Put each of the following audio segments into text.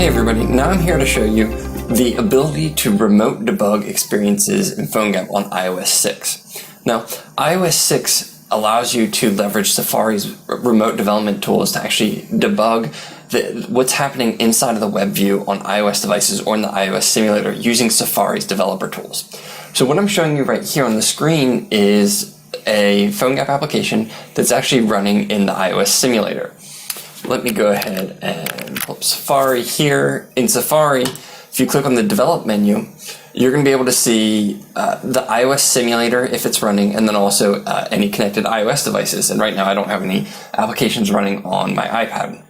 Hey everybody, now I'm here to show you the ability to remote debug experiences in PhoneGap on iOS 6. Now, iOS 6 allows you to leverage Safari's remote development tools to actually debug what's happening inside of the web view on iOS devices or in the iOS simulator using Safari's developer tools. So what I'm showing you right here on the screen is a PhoneGap application that's actually running in the iOS simulator. Let me go ahead and pull up Safari here. In Safari, if you click on the Develop menu, you're going to be able to see the iOS simulator if it's running, and then also any connected iOS devices. And right now I don't have any applications running on my iPad.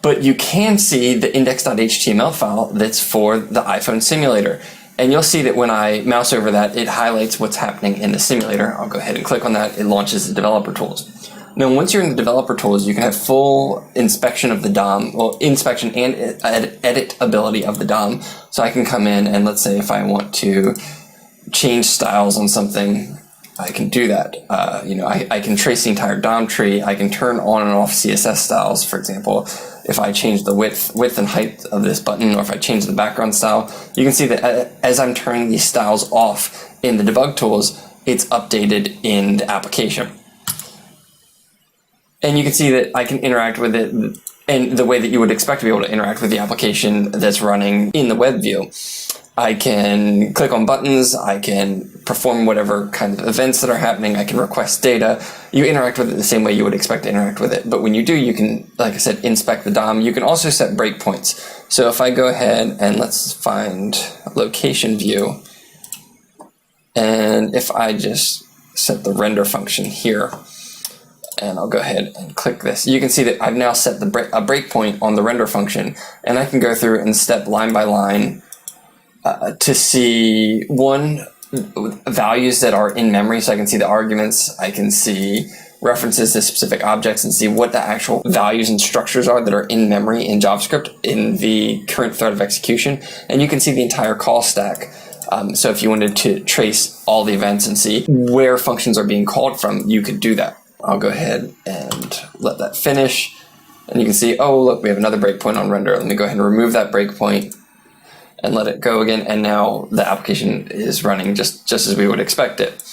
But you can see the index.html file that's for the iPhone simulator. And you'll see that when I mouse over that, it highlights what's happening in the simulator. I'll go ahead and click on that. It launches the developer tools. Now, once you're in the developer tools, you can have full inspection of the DOM, well, inspection and editability of the DOM. So I can come in and let's say if I want to change styles on something, I can do that. I can trace the entire DOM tree. I can turn on and off CSS styles, for example. If I change the width and height of this button, or if I change the background style, you can see that as I'm turning these styles off in the debug tools, it's updated in the application. And you can see that I can interact with it in the way that you would expect to be able to interact with the application that's running in the web view. I can click on buttons, I can perform whatever kind of events that are happening, I can request data. You interact with it the same way you would expect to interact with it. But when you do, you can, like I said, inspect the DOM. You can also set breakpoints. So if I go ahead and let's find location view, and if I just set the render function here, and I'll go ahead and click this. You can see that I've now set a breakpoint on the render function, and I can go through and step line by line to see values that are in memory. So I can see the arguments, I can see references to specific objects, and see what the actual values and structures are that are in memory in JavaScript in the current thread of execution. And you can see the entire call stack. So if you wanted to trace all the events and see where functions are being called from, you could do that. I'll go ahead and let that finish. And you can see, oh, look, we have another breakpoint on render. Let me go ahead and remove that breakpoint and let it go again. And now the application is running just as we would expect it.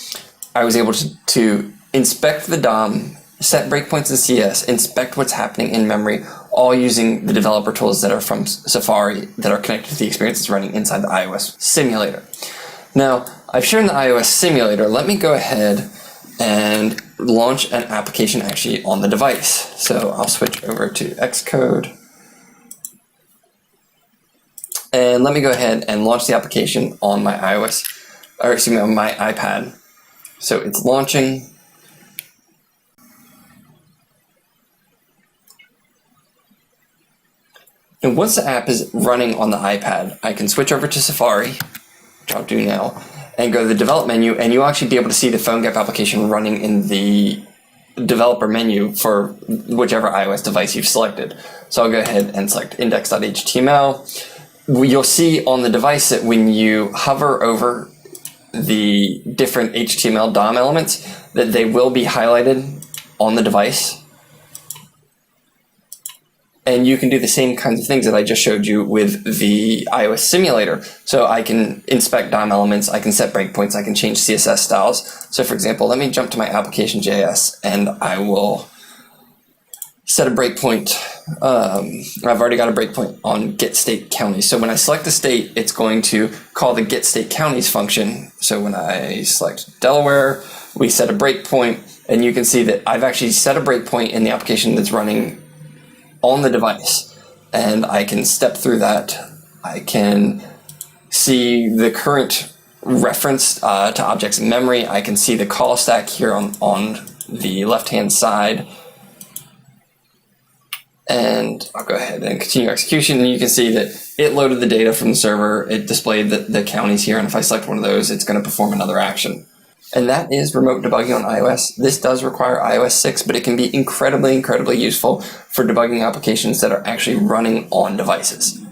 I was able to inspect the DOM, set breakpoints in CS, inspect what's happening in memory, all using the developer tools that are from Safari that are connected to the experience that's running inside the iOS simulator. Now, I've shown the iOS simulator. Let me go ahead and launch an application actually on the device. So I'll switch over to Xcode. And let me go ahead and launch the application on my on my iPad. So it's launching. And once the app is running on the iPad, I can switch over to Safari, which I'll do now, and go to the Develop menu, and you'll actually be able to see the PhoneGap application running in the developer menu for whichever iOS device you've selected. So I'll go ahead and select index.html. You'll see on the device that when you hover over the different HTML DOM elements, that they will be highlighted on the device. And you can do the same kinds of things that I just showed you with the iOS simulator. So I can inspect DOM elements, I can set breakpoints, I can change CSS styles. So for example, let me jump to my application.js and I will set a breakpoint. I've already got a breakpoint on getStateCounties. So when I select a state, it's going to call the getStateCounties function. So when I select Delaware, we set a breakpoint, and you can see that I've actually set a breakpoint in the application that's running on the device, and I can step through that. I can see the current reference to objects in memory. I can see the call stack here on the left-hand side. And I'll go ahead and continue execution, and you can see that it loaded the data from the server. It displayed the counties here, and if I select one of those, it's going to perform another action. And that is remote debugging on iOS. This does require iOS 6, but it can be incredibly, incredibly useful for debugging applications that are actually running on devices.